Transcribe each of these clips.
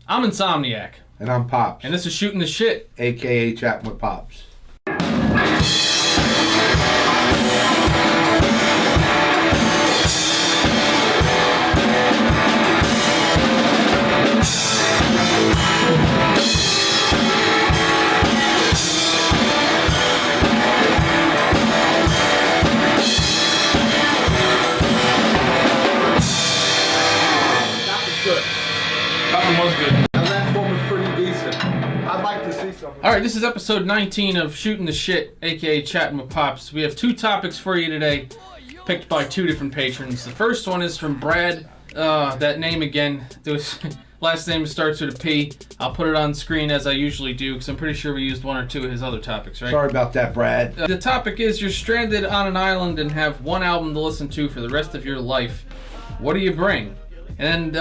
I'm Insomniac. And I'm Pops. And this is Shooting the Shit, a.k.a. Chatting with Pops. Alright, this is episode 19 of Shooting the Shit, a.k.a. Chatting with Pops. We have two topics for you today, picked by two different patrons. The first one is from Brad. That name again, last name starts with a P. I'll put it on screen as I usually do, because I'm pretty sure we used one or two of his other topics, right? Sorry about that, Brad. The topic is you're stranded on an island and have one album to listen to for the rest of your life. What do you bring? And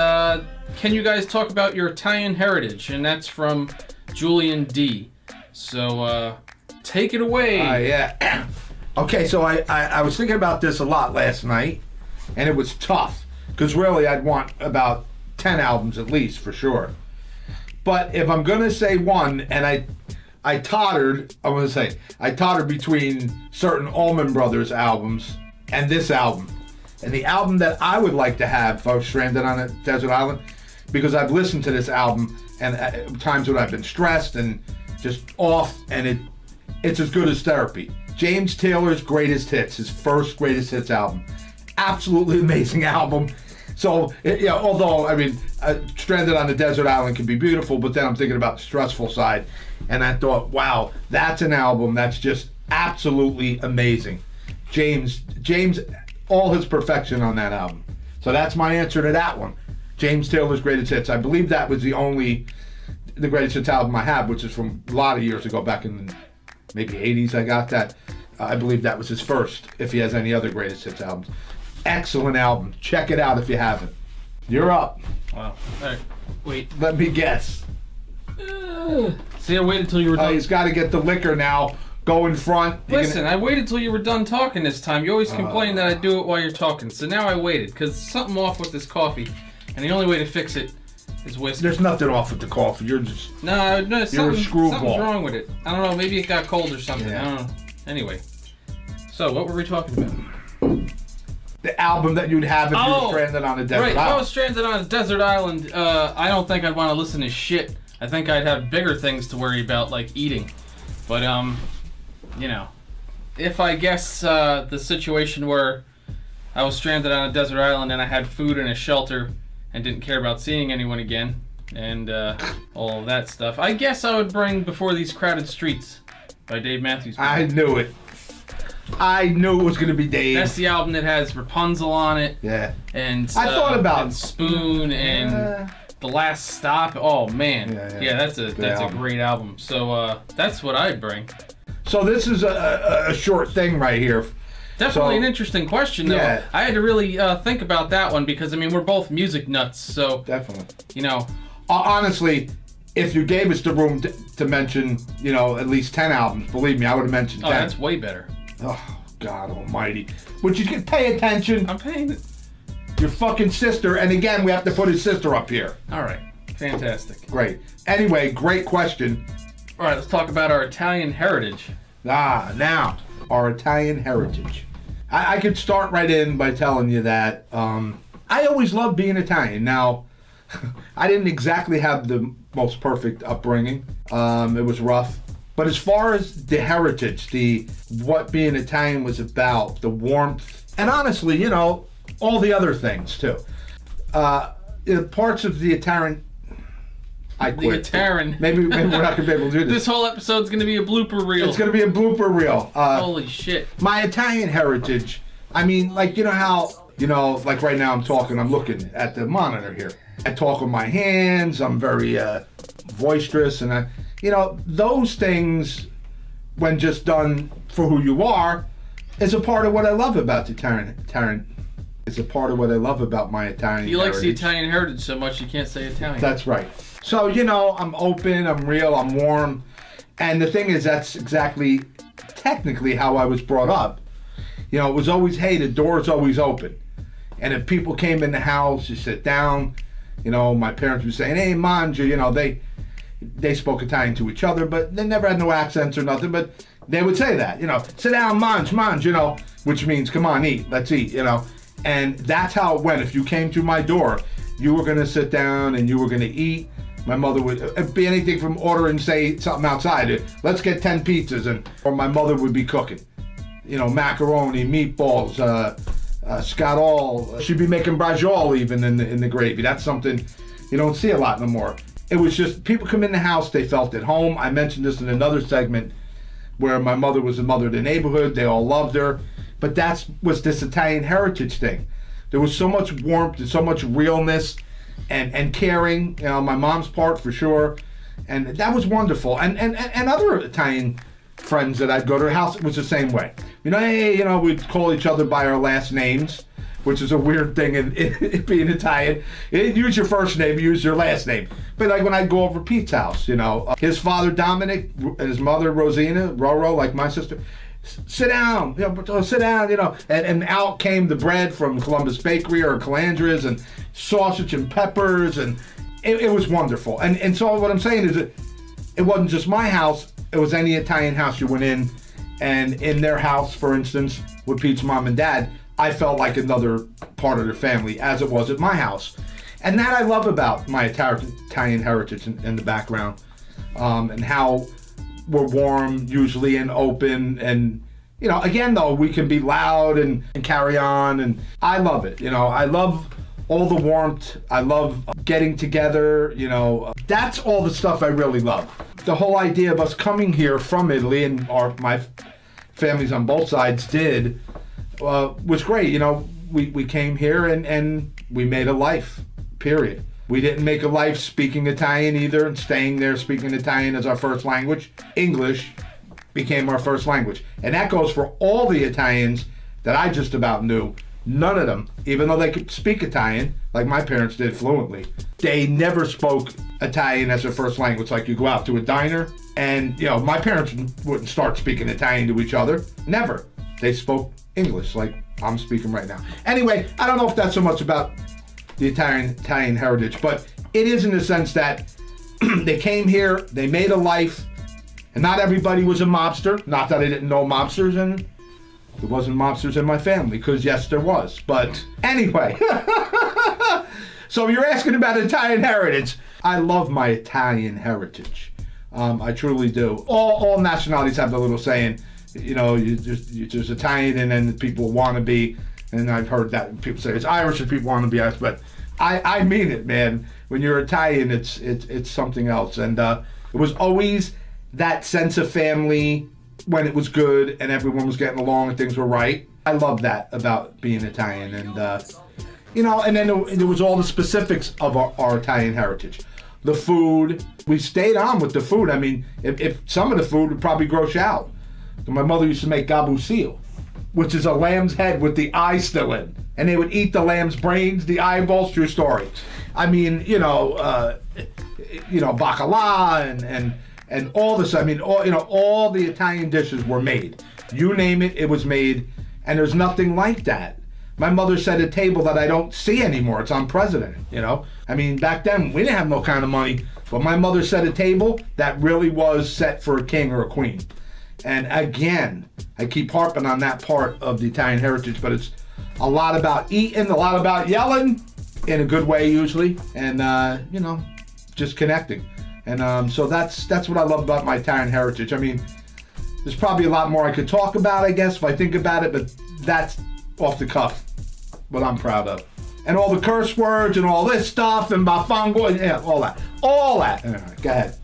can you guys talk about your Italian heritage? And that's from Julian D. So, take it away. Yeah. Okay, so I was thinking about this a lot last night, and it was tough, because really I'd want about 10 albums at least, for sure. But if I'm going to say one, and I tottered between certain Allman Brothers albums and this album. And the album that I would like to have if I was stranded on a desert island, because I've listened to this album and at times when I've been stressed and just off, and it's as good as therapy. James Taylor's Greatest Hits, his first Greatest Hits album. Absolutely amazing album. So, although, Stranded on a Desert Island can be beautiful, but then I'm thinking about the stressful side, and I thought, wow, that's an album that's just absolutely amazing. James, all his perfection on that album. So that's my answer to that one. James Taylor's Greatest Hits. I believe that was the Greatest Hits album I have, which is from a lot of years ago, back in the maybe 80s I got that. I believe that was his first, if he has any other Greatest Hits albums. Excellent album. Check it out if you haven't. You're up. Wow. All right. Wait. Let me guess. See, I waited till you were done. He's got to get the liquor now. Go in front. Listen, I waited till you were done talking this time. You always complain that I do it while you're talking. So now I waited, because something off with this coffee. And the only way to fix it is whiskey. There's nothing off with the coffee. You're just... No, you're a something's screwball. wrong with it. I don't know. Maybe it got cold or something. Yeah. I don't know. Anyway. So, what were we talking about? The album that you'd have if you were stranded on a desert island. Right, if I was stranded on a desert island, I don't think I'd want to listen to shit. I think I'd have bigger things to worry about, like eating. But, if I guess the situation where I was stranded on a desert island and I had food and a shelter and didn't care about seeing anyone again and all of that stuff, I guess I would bring Before These Crowded Streets by Dave Matthews Band. I knew it. I knew it was going to be Dave. That's the album that has Rapunzel on it. Yeah. And I thought about and Spoon and The Last Stop. Oh man. Yeah, that's a great album. So that's what I'd bring. So this is a short thing right here. Definitely an interesting question, though. Yeah. I had to really think about that one because, we're both music nuts, so... Definitely. Honestly, if you gave us the room to mention, at least 10 albums, believe me, I would have mentioned 10. Oh, that's way better. Oh, God almighty. Would you pay attention? I'm paying it. Your fucking sister, and again, we have to put his sister up here. All right. Fantastic. Great. Anyway, great question. All right, let's talk about our Italian heritage. Now, our Italian heritage. I could start right in by telling you that I always loved being Italian. Now, I didn't exactly have the most perfect upbringing. It was rough. But as far as the heritage, what being Italian was about, the warmth, and honestly, all the other things too. Parts of the Italian... I quit. The Italian. Maybe we're not going to be able to do this. This whole episode's going to be a blooper reel. It's going to be a blooper reel. Holy shit. My Italian heritage, how, like right now I'm looking at the monitor here. I talk with my hands, I'm very boisterous, and those things, when just done for who you are, is a part of what I love about the Italian. It's a part of what I love about my Italian heritage. He likes the Italian heritage so much you can't say Italian. That's right. So, I'm open, I'm real, I'm warm. And the thing is, that's exactly, technically how I was brought up. It was always, hey, the door's always open. And if people came in the house, you sit down, You know, my parents would say, hey, manja, you know, they spoke Italian to each other, but they never had no accents or nothing, but they would say that, you know, sit down, mange, you know, which means, come on, eat, let's eat, you know. And that's how it went. If you came to my door, you were going to sit down and you were going to eat. My mother would, it'd be anything from ordering, say, something outside. Let's get 10 pizzas, or my mother would be cooking. You know, macaroni, meatballs, scatol. She'd be making braciole even in the gravy. That's something you don't see a lot no more. It was just, people come in the house, they felt at home. I mentioned this in another segment where my mother was the mother of the neighborhood. They all loved her. But that was this Italian heritage thing. There was so much warmth and so much realness and caring, you know, my mom's part for sure. And that was wonderful. And other Italian friends that I'd go to their house, it was the same way. You know, hey, you know, we'd call each other by our last names, which is a weird thing in being Italian. You use your first name, you use your last name. But like when I'd go over to Pete's house, you know, his father Dominic and his mother Rosina, Roro, like my sister, sit down, you know, sit down, you know. And out came the bread from Columbus Bakery or Calandra's and sausage and peppers, and it was wonderful. And so what I'm saying is that it wasn't just my house, it was any Italian house you went in, and in their house, for instance, with Pete's mom and dad, I felt like another part of their family, as it was at my house. And that I love about my Italian heritage in the background, and how we're warm usually and open. And, you know, again, though, we can be loud and carry on. And I love it. You know, I love all the warmth. I love getting together. You know, that's all the stuff I really love. The whole idea of us coming here from Italy, and my families on both sides did, was great. You know, we came here and we made a life, period. We didn't make a life speaking Italian either, and staying there speaking Italian as our first language. English became our first language. And that goes for all the Italians that I just about knew. None of them, even though they could speak Italian, like my parents did fluently, they never spoke Italian as their first language. Like you go out to a diner and, you know, my parents wouldn't start speaking Italian to each other. Never. They spoke English like I'm speaking right now. Anyway, I don't know if that's so much about the Italian heritage, but it is in the sense that they came here, they made a life, and not everybody was a mobster. Not that I didn't know mobsters, and there wasn't mobsters in my family, because yes, there was. But anyway, so you're asking about Italian heritage. I love my Italian heritage. I truly do. All nationalities have the little saying, you know, you're just Italian, and then people want to be, and I've heard that people say it's Irish and people want to be Irish, but I mean it, man. When you're Italian, it's something else. And it was always that sense of family when it was good and everyone was getting along and things were right. I love that about being Italian. And, you know, and then there was all the specifics of our Italian heritage. The food, we stayed on with the food. I mean, if some of the food would probably gross you out. My mother used to make gabusil, which is a lamb's head with the eye still in. And they would eat the lamb's brains, the eyeballs, true story. I mean, you know, bacala and all this. I mean, all the Italian dishes were made. You name it, it was made. And there's nothing like that. My mother set a table that I don't see anymore. It's unprecedented, you know. I mean, back then, we didn't have no kind of money. But my mother set a table that really was set for a king or a queen. And again, I keep harping on that part of the Italian heritage, but it's a lot about eating, a lot about yelling, in a good way usually, and you know, just connecting. And so that's what I love about my Italian heritage. I mean, there's probably a lot more I could talk about, I guess, if I think about it, but that's off the cuff what I'm proud of. And all the curse words and all this stuff and bafango and yeah, all that. Anyway, go ahead.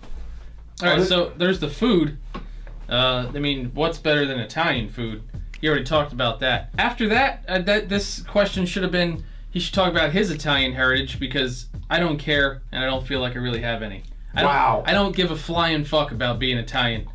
All right, so there's the food. I mean, what's better than Italian food? You already talked about that. After that, this question should have been, he should talk about his Italian heritage, because I don't care and I don't feel like I really have any. I don't give a flying fuck about being Italian.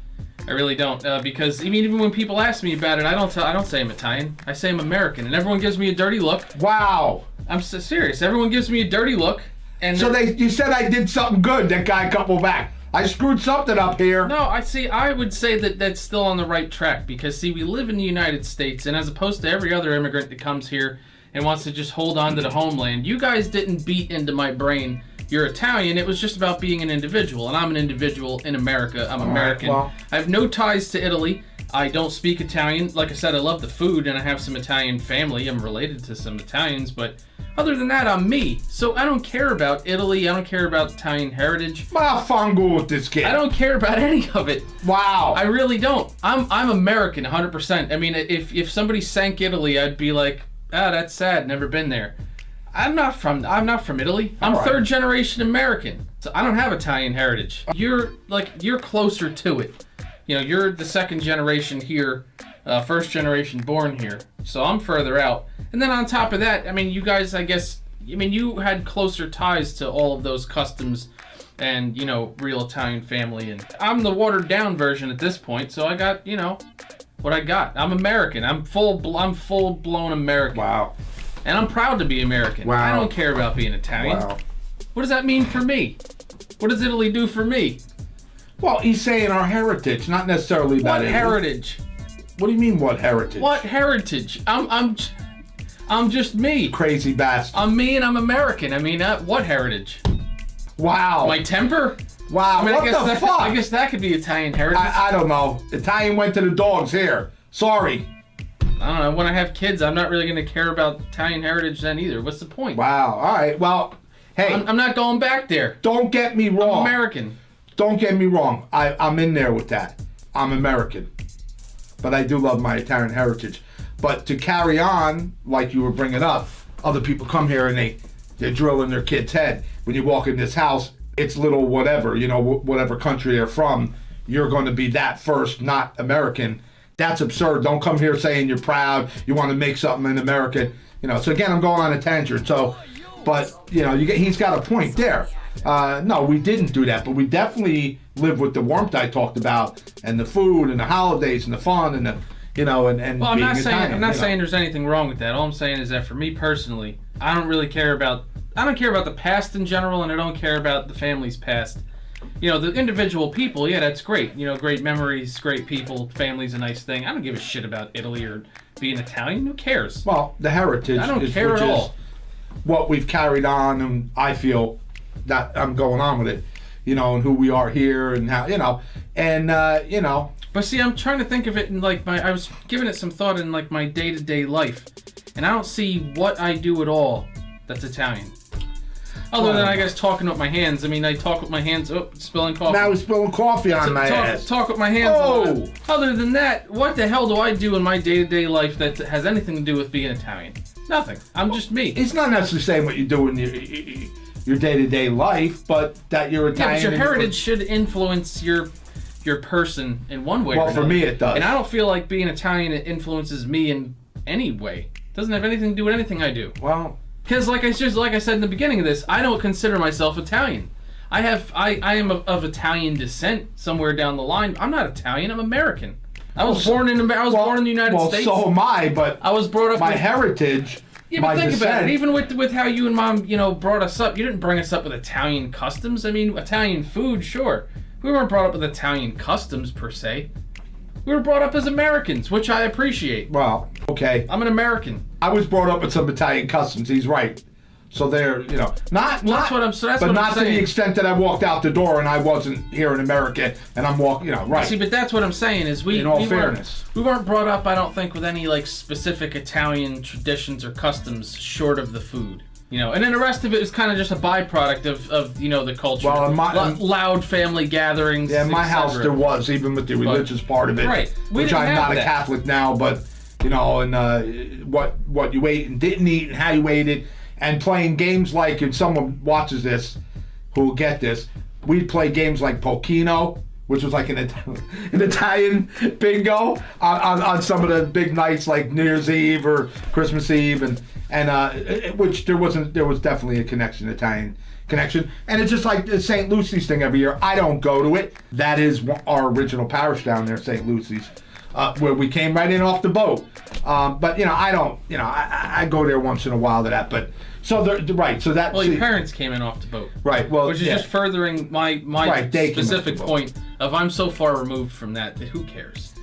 I really don't, because even when people ask me about it, I don't say I'm Italian. I say I'm American, and everyone gives me a dirty look. Wow. I'm so serious. Everyone gives me a dirty look. And so you said I did something good. That guy couple back. I screwed something up here. No, I would say that that's still on the right track, because we live in the United States, and as opposed to every other immigrant that comes here and wants to just hold on to the homeland. You guys didn't beat into my brain you're Italian. It was just about being an individual, and I'm an individual in America. I'm American. Well, I have no ties to Italy. I don't speak Italian. Like I said, I love the food, and I have some Italian family. I'm related to some Italians, but other than that, I'm me. So I don't care about Italy. I don't care about Italian heritage. Ma fango with this kid. I don't care about any of it. Wow. I really don't. I'm American, 100%. I mean, if somebody sank Italy, I'd be like, that's sad. Never been there. I'm not from Italy. I'm third generation American. So I don't have Italian heritage. You're closer to it. You're the second generation here, first generation born here. So I'm further out. And then on top of that, I mean, you guys, you had closer ties to all of those customs and, real Italian family. And I'm the watered down version at this point. So I got, what I got. I'm American. I'm full blown American. Wow. And I'm proud to be American. Wow. I don't care about being Italian. Wow. What does that mean for me? What does Italy do for me? Well, he's saying our heritage, not necessarily about What Italy. heritage? What do you mean, what heritage? What heritage? I'm just me. Crazy bastard. I'm me and I'm American. I mean, what heritage? Wow. My temper? Wow. I mean, What the fuck? I guess that could be Italian heritage. I don't know. Italian went to the dogs here. Sorry. I don't know. When I have kids, I'm not really going to care about Italian heritage then either. What's the point? Wow. All right. Well, hey. I'm not going back there. Don't get me wrong. I'm American. Don't get me wrong. I'm in there with that. I'm American. But I do love my Italian heritage. But to carry on, like you were bringing up, other people come here and they're drilling their kid's head. When you walk in this house, it's little whatever, whatever country they're from, you're going to be that first, not American. That's absurd. Don't come here saying you're proud, you want to make something in America. So again, I'm going on a tangent. So, but, he's got a point there. No, we didn't do that, but we definitely live with the warmth I talked about, and the food, and the holidays, and the fun, and the, and well, I'm being not Italian, saying saying there's anything wrong with that. All I'm saying is that for me personally, I don't care about the past in general, and I don't care about the family's past. The individual people, yeah, that's great. Great memories, great people, family's a nice thing. I don't give a shit about Italy or being Italian. Who cares? Well, the heritage I don't is, care which at is all. What we've carried on, and I feel that I'm going on with it, and who we are here, and how, and But see, I'm trying to think of it in I was giving it some thought in my day-to-day life, and I don't see what I do at all that's Italian. Other than, I guess, talking with my hands. I mean, I talk with my hands. Oh, spilling coffee. Now he's spilling coffee on my ass. Talk with my hands. Oh! Other than that, what the hell do I do in my day-to-day life that has anything to do with being Italian? Nothing. I'm just me. It's not necessarily saying what you do in your day-to-day life, but that you're Italian. Yeah, but your heritage should influence your person in one way or another. Well, for me it does. And I don't feel like being Italian influences me in any way. It doesn't have anything to do with anything I do. Well... Because like I said in the beginning of this, I don't consider myself Italian. I am of Italian descent somewhere down the line. I'm not Italian. I'm American. I was born in the United States. Well, so am I. But I was brought up. My heritage. Yeah, but think about it. Even with how you and Mom, brought us up, you didn't bring us up with Italian customs. I mean, Italian food, sure. We weren't brought up with Italian customs per se. We were brought up as Americans, which I appreciate. Well, okay. I'm an American. I was brought up with some Italian customs. He's right. So they're, not that's what I'm saying. But not to the extent that I walked out the door and I wasn't here in America and I'm walking, right. See, but that's what I'm saying is in all fairness, we weren't brought up, I don't think, with any specific Italian traditions or customs short of the food. And then the rest of it is kind of just a byproduct of the culture. Well, loud family gatherings. Yeah, in my house there was, even with the religious part of it. Right. Which I'm not a Catholic now, but and what you ate and didn't eat and how you ate it, and playing games like, if someone watches this who will get this, we'd play games like Pochino, which was like an Italian bingo on some of the big nights like New Year's Eve or Christmas Eve, and which there was definitely a Italian connection. And it's just like the St. Lucy's thing every year. I don't go to it. That is our original parish down there, St. Lucy's, where we came right in off the boat. But I don't. I go there once in a while to that. But so right. So that. Well, your parents came in off the boat. Right. Well, which is just furthering my specific point of I'm so far removed from that who cares.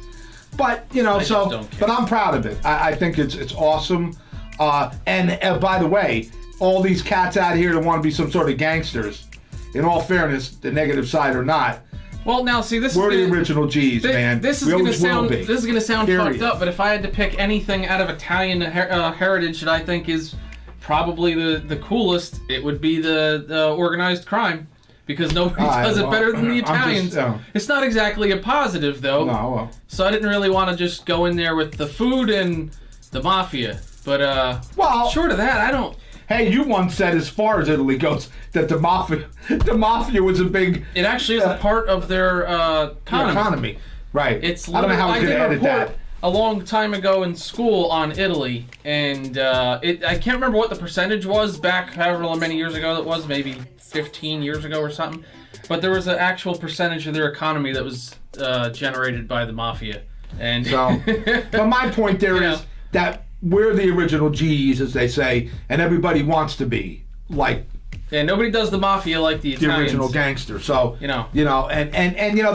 But but I'm proud of it. I think it's awesome. And by the way, all these cats out here that want to be some sort of gangsters, in all fairness, the negative side or not, well, now see, this we're is the original G's, man. This is we gonna always will sound be. this is gonna sound Period. fucked up, but if I had to pick anything out of Italian heritage that I think is probably the coolest, it would be the organized crime, because nobody does it better than the Italians. It's not exactly a positive though. No, well. So I didn't really want to just go in there with the food and the mafia, but well, short of that, I don't. Hey, you once said, as far as Italy goes, that the mafia was a big. It actually is a part of their economy. Right. It's I don't know how I we did can a edit report that. a long time ago in school on Italy, and I can't remember what the percentage was back however many years ago that was, maybe 15 years ago or something. But there was an actual percentage of their economy that was generated by the mafia. And so, but my point there is that we're the original G's, as they say, and everybody wants to be like. Yeah, nobody does the mafia like the Italians. The original gangster. So and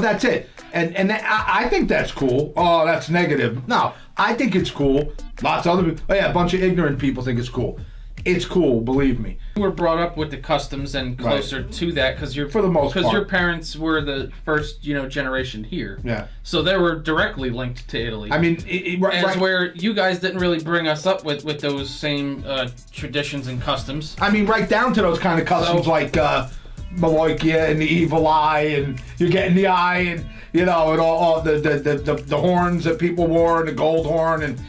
that's it. And I think that's cool. Oh, that's negative. No, I think it's cool. Lots of other people. Oh yeah, a bunch of ignorant people think it's cool. It's cool, believe me. You were brought up with the customs and closer to that because you're for the most part. Because your parents were the first, generation here. Yeah. So they were directly linked to Italy. I mean, where you guys didn't really bring us up with those same traditions and customs. I mean, right down to those kind of customs like Maloikia and the evil eye, and you're getting the eye, and and all the horns that people wore, and the gold horn, and.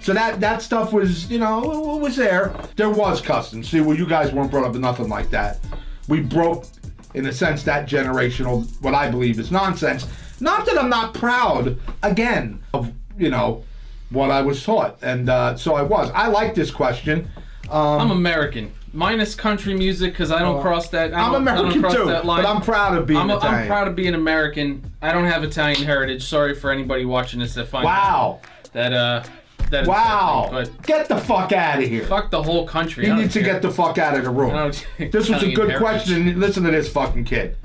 So that stuff was, was there. There was customs. See, well, you guys weren't brought up with nothing like that. We broke, in a sense, that generational, what I believe is nonsense. Not that I'm not proud, again, of, what I was taught. And so I was. I like this question. I'm American. Minus country music, because I don't cross that. I'm American too, that line. but I'm proud of being Italian. I'm proud of being American. I don't have Italian heritage. Sorry for anybody watching this that finds that wow! But get the fuck out of here. Fuck the whole country. He needs to get the fuck out of the room. This was a good question. Listen to this fucking kid.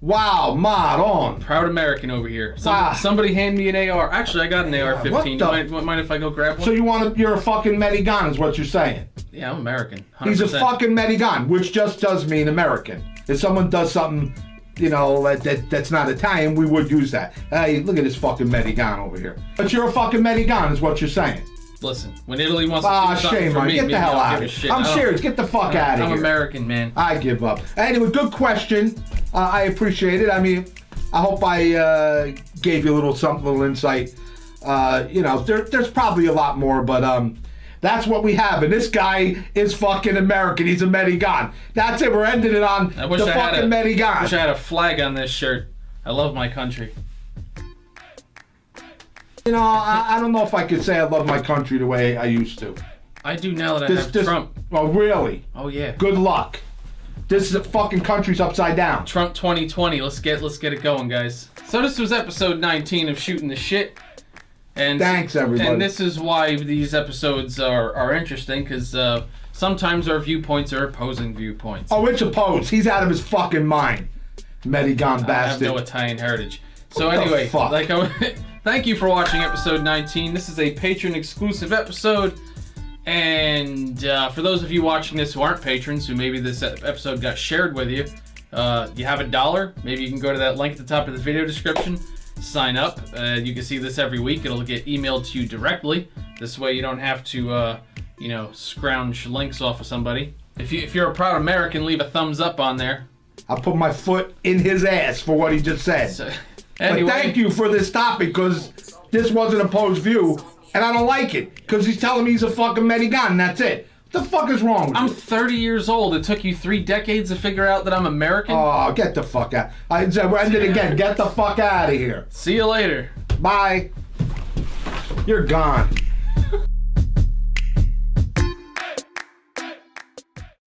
Wow, Maron. Proud American over here. Somebody hand me an AR. Actually, I got an AR-15. Mind if I go grab one? So you're a fucking Medigan is what you're saying. Yeah, I'm American. 100%. He's a fucking Medigan, which just does mean American. If someone does something, that's not Italian, we would use that. Hey, look at this fucking Medigan over here. But you're a fucking Medigan is what you're saying. Listen, when Italy wants to do something for me, get the hell out of here. I'm serious. Get the fuck out of here. I'm American, man. I give up. Anyway, good question. I appreciate it. I mean, I hope I gave you a little insight. There's probably a lot more, but that's what we have. And this guy is fucking American. He's a Medigan. That's it. We're ending it on the fucking Medigan. I wish I had a flag on this shirt. I love my country. I don't know if I could say I love my country the way I used to. I do now that I have Trump. Oh, really? Oh, yeah. Good luck. This fucking country's upside down. Trump 2020. Let's get it going, guys. So this was episode 19 of Shooting the Shit. And thanks, everybody. And this is why these episodes are interesting, because sometimes our viewpoints are opposing viewpoints. Oh, it's opposed. He's out of his fucking mind. Medigan bastard. I have no Italian heritage. So anyway, thank you for watching episode 19. This is a patron-exclusive episode. And for those of you watching this who aren't patrons, who maybe this episode got shared with you, you have $1, maybe you can go to that link at the top of the video description, sign up. You can see this every week. It'll get emailed to you directly. This way you don't have to, scrounge links off of somebody. If you're a proud American, leave a thumbs up on there. I'll put my foot in his ass for what he just said. So, anyway. But thank you for this topic, because this was an opposed view, and I don't like it, because he's telling me he's a fucking Medigan, and that's it. What the fuck is wrong with you? I'm 30 years old. It took you 3 decades to figure out that I'm American? Oh, get the fuck out. We're ending again. Get the fuck out of here. See you later. Bye. You're gone.